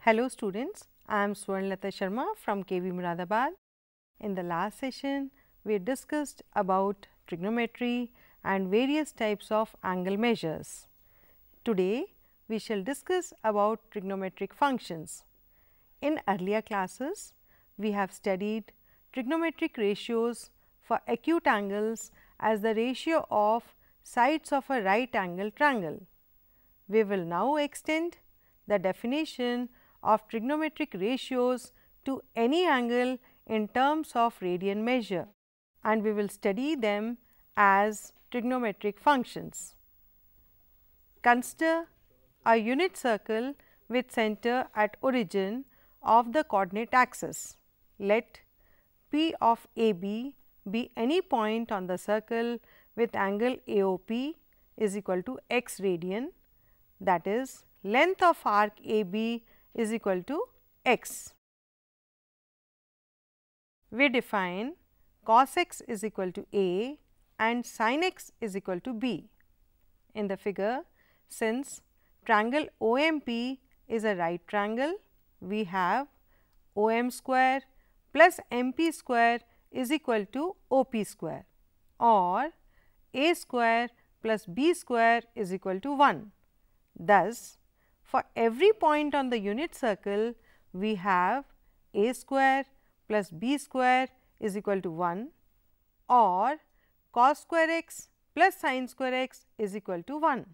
Hello students, I am Swarnlata Sharma from KV Muradabad. In the last session, we discussed about trigonometry and various types of angle measures. Today, we shall discuss about trigonometric functions. In earlier classes, we have studied trigonometric ratios for acute angles as the ratio of sides of a right angle triangle. We will now extend the definition of trigonometric ratios to any angle in terms of radian measure, and we will study them as trigonometric functions. Consider a unit circle with center at origin of the coordinate axis. Let P of AB be any point on the circle with angle AOP is equal to x radian, that is length of arc AB is equal to x. We define cos x is equal to A and sin x is equal to B. In the figure, since triangle OMP is a right triangle, we have OM square plus MP square is equal to OP square, or A square plus B square is equal to 1. Thus, for every point on the unit circle, we have A square plus B square is equal to 1, or cos square x plus sin square x is equal to 1.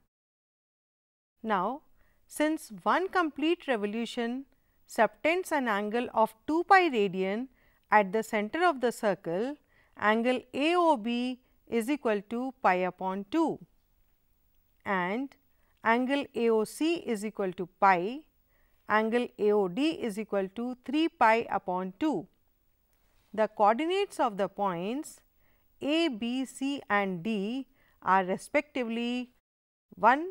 Now, since one complete revolution subtends an angle of 2 pi radian at the center of the circle, angle AOB is equal to pi upon 2, and angle AOC is equal to pi, angle AOD is equal to 3 pi upon 2. The coordinates of the points A, B, C and D are respectively 1,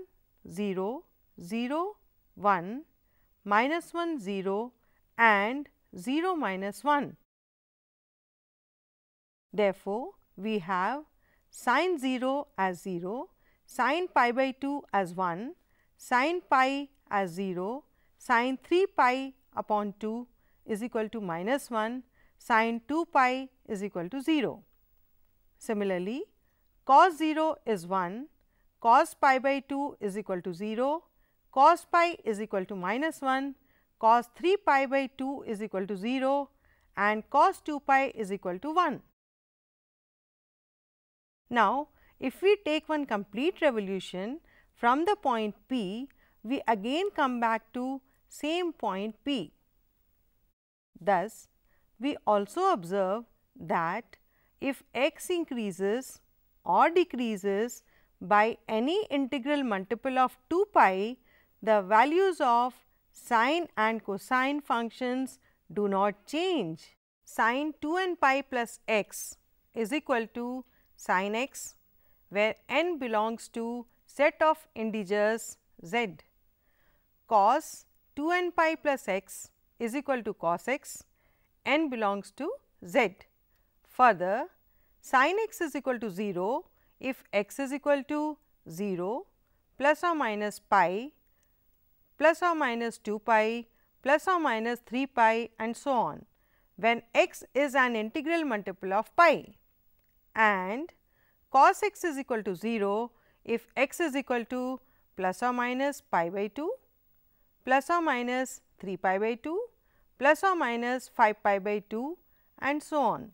0, 0, 1, minus 1, 0 and 0 minus 1. Therefore, we have sin 0 as 0, sin pi by 2 as 1, sin pi as 0, sin 3 pi upon 2 is equal to minus 1, sin 2 pi is equal to 0. Similarly, cos 0 is 1, cos pi by 2 is equal to 0, cos pi is equal to minus 1, cos 3 pi by 2 is equal to 0 and cos 2 pi is equal to 1. Now, if we take one complete revolution from the point P, we again come back to same point P. Thus, we also observe that if x increases or decreases by any integral multiple of 2 pi, the values of sine and cosine functions do not change. Sin 2n pi plus x is equal to sin x, where n belongs to set of integers z. Cos 2n pi plus x is equal to cos x, n belongs to z. Further, sin x is equal to 0 if x is equal to 0, plus or minus pi, plus or minus 2 pi, plus or minus 3 pi and so on, when x is an integral multiple of pi, and cos x is equal to 0 if x is equal to plus or minus pi by 2, plus or minus 3 pi by 2, plus or minus 5 pi by 2 and so on.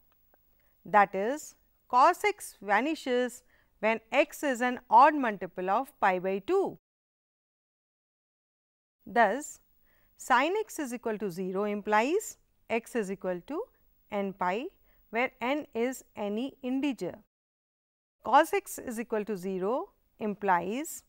That is, cos x vanishes when x is an odd multiple of pi by 2. Thus, sin x is equal to 0 implies x is equal to n pi, where n is any integer. Cos x is equal to 0 implies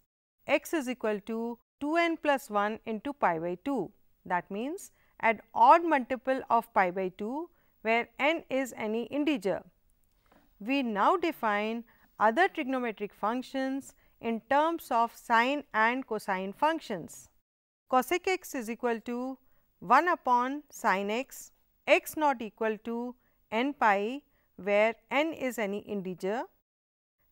x is equal to 2n plus 1 into pi by 2. That means, an odd multiple of pi by 2, where n is any integer. We now define other trigonometric functions in terms of sine and cosine functions. Cosec x is equal to 1 upon sin x, x not equal to n pi, where n is any integer.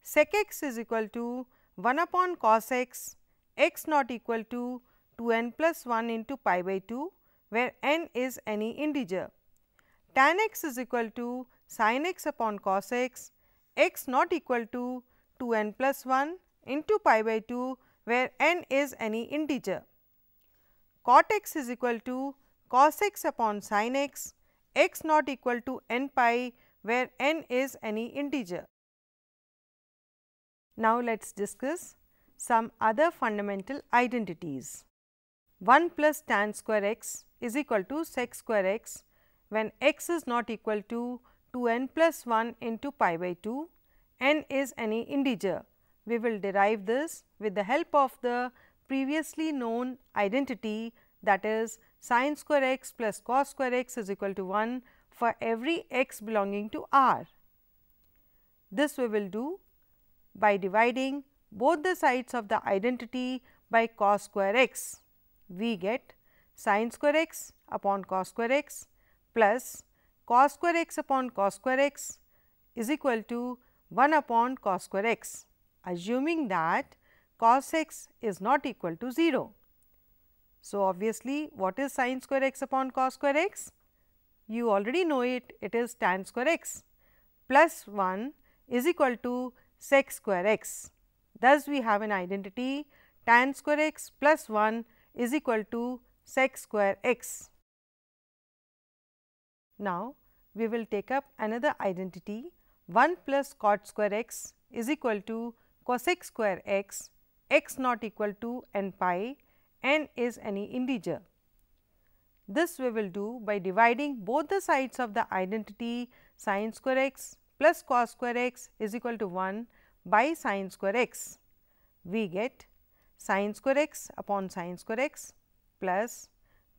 Sec x is equal to 1 upon cos x, x not equal to 2n plus 1 into pi by 2, where n is any integer. Tan x is equal to sin x upon cos x, x not equal to 2n plus 1 into pi by 2 where n is any integer. Cot x is equal to cos x upon sin x, x not equal to n pi where n is any integer. Now, let us discuss some other fundamental identities. 1 plus tan square x is equal to sec square x when x is not equal to 2n plus 1 into pi by 2, n is any integer. We will derive this with the help of the previously known identity, that is sin square x plus cos square x is equal to 1 for every x belonging to R. This we will do by dividing both the sides of the identity by cos square x. We get sin square x upon cos square x plus cos square x upon cos square x is equal to 1 upon cos square x, assuming that cos x is not equal to 0. So, obviously, what is sin square x upon cos square x? You already know it, it is tan square x plus 1 is equal to sec square x. Thus, we have an identity tan square x plus 1 is equal to sec square x. Now, we will take up another identity 1 plus cot square x is equal to cosec square x, x not equal to n pi, n is any integer. This we will do by dividing both the sides of the identity sin square x plus cos square x is equal to 1 by sin square x. We get sin square x upon sin square x plus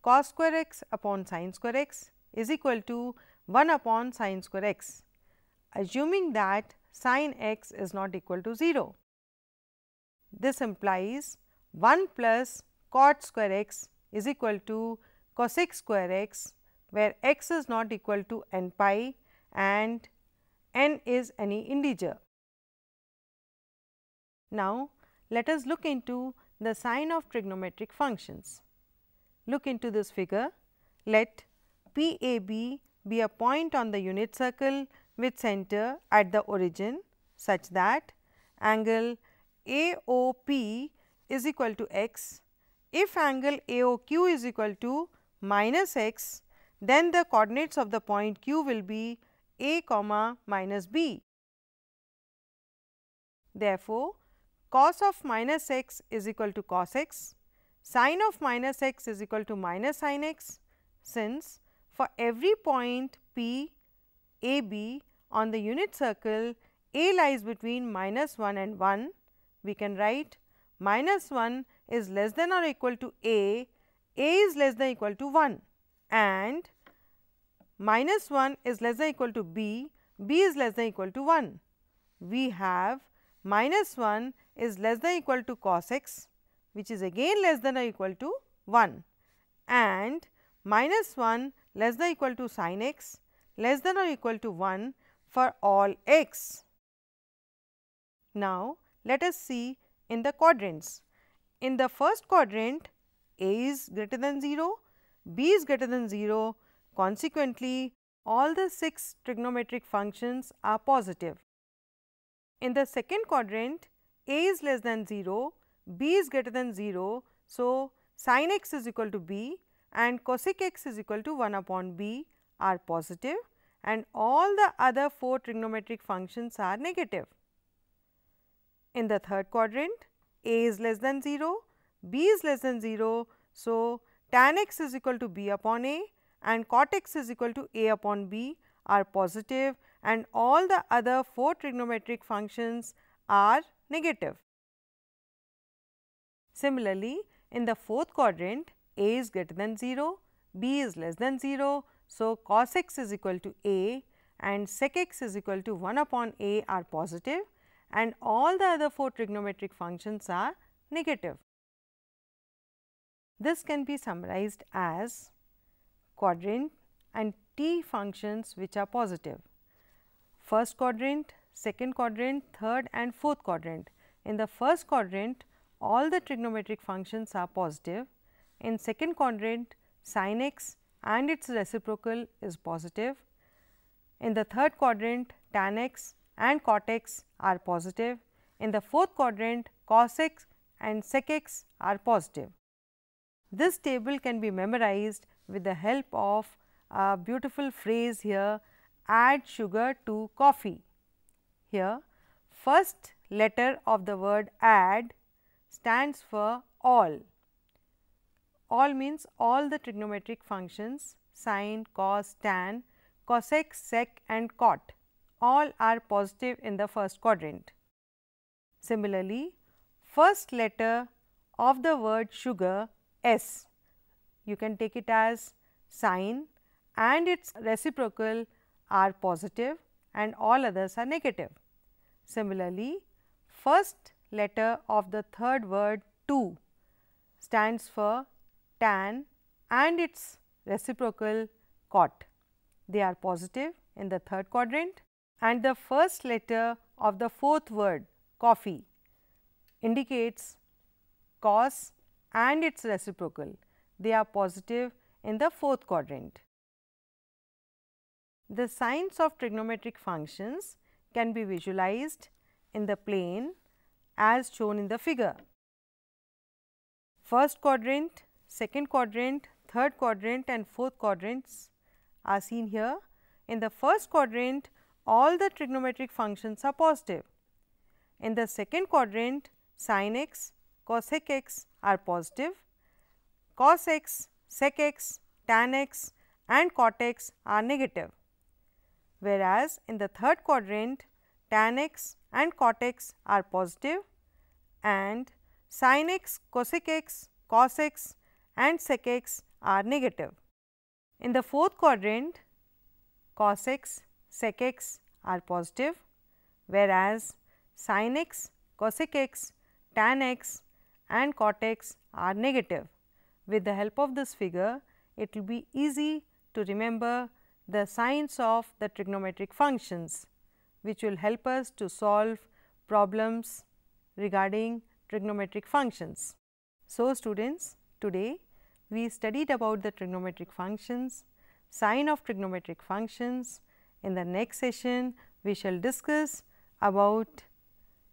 cos square x upon sin square x is equal to 1 upon sin square x, assuming that sin x is not equal to 0. This implies 1 plus cot square x is equal to cosec square x, where x is not equal to n pi and n is any integer. Now, let us look into the sign of trigonometric functions. Look into this figure. Let PAB be a point on the unit circle with center at the origin such that angle AOP is equal to x. If angle AOQ is equal to minus x, then the coordinates of the point Q will be a comma minus b. Therefore, cos of minus x is equal to cos x, sin of minus x is equal to minus sin x, since for every point P A B on the unit circle A lies between minus 1 and 1, we can write minus 1 is less than or equal to A is less than or equal to 1, and minus 1 is less than or equal to B is less than or equal to 1. We have minus 1 is less than or equal to cos x, which is again less than or equal to 1, and minus 1 less than or equal to sin x less than or equal to 1 for all x. Now, let us see in the quadrants. In the first quadrant, A is greater than 0, B is greater than 0, consequently, all the 6 trigonometric functions are positive. In the second quadrant, A is less than 0, B is greater than 0, so sin x is equal to B and cosec x is equal to 1 upon B are positive, and all the other 4 trigonometric functions are negative. In the third quadrant, A is less than 0, B is less than 0, so tan x is equal to B upon A and cot x is equal to A upon B are positive, and all the other 4 trigonometric functions are negative. Similarly, in the fourth quadrant, A is greater than 0, B is less than 0, so cos x is equal to A and sec x is equal to 1 upon A are positive, and all the other 4 trigonometric functions are negative. This can be summarized as quadrant and T functions which are positive. First quadrant, second quadrant, third and fourth quadrant. In the first quadrant, all the trigonometric functions are positive. In second quadrant, sin x and its reciprocal is positive. In the third quadrant, tan x and cot x are positive. In the fourth quadrant, cos x and sec x are positive. This table can be memorized with the help of a beautiful phrase here, add sugar to coffee. Here, first letter of the word add stands for all. All means all the trigonometric functions sin, cos, tan, cosec, sec and cot all are positive in the first quadrant. Similarly, first letter of the word sugar S, you can take it as sin and its reciprocal are positive and all others are negative. Similarly, first letter of the third word 2 stands for tan and its reciprocal cot. They are positive in the third quadrant, and the first letter of the fourth word coffee indicates cos and its reciprocal. They are positive in the fourth quadrant. The signs of trigonometric functions can be visualized in the plane as shown in the figure. First quadrant, second quadrant, third quadrant and fourth quadrants are seen here. In the first quadrant, all the trigonometric functions are positive. In the second quadrant, sin x, cosec x are positive, cos x, sec x, tan x and cot x are negative. Whereas, in the third quadrant, tan x and cot x are positive and sin x, cosec x, cos x and sec x are negative. In the fourth quadrant, cos x, sec x are positive, whereas sin x, cosec x, tan x and cot x are negative. With the help of this figure, it will be easy to remember the signs of the trigonometric functions, which will help us to solve problems regarding trigonometric functions. So, students, today we studied about the trigonometric functions, sign of trigonometric functions. In the next session, we shall discuss about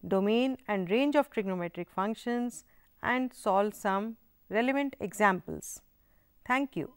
domain and range of trigonometric functions and solve some relevant examples. Thank you.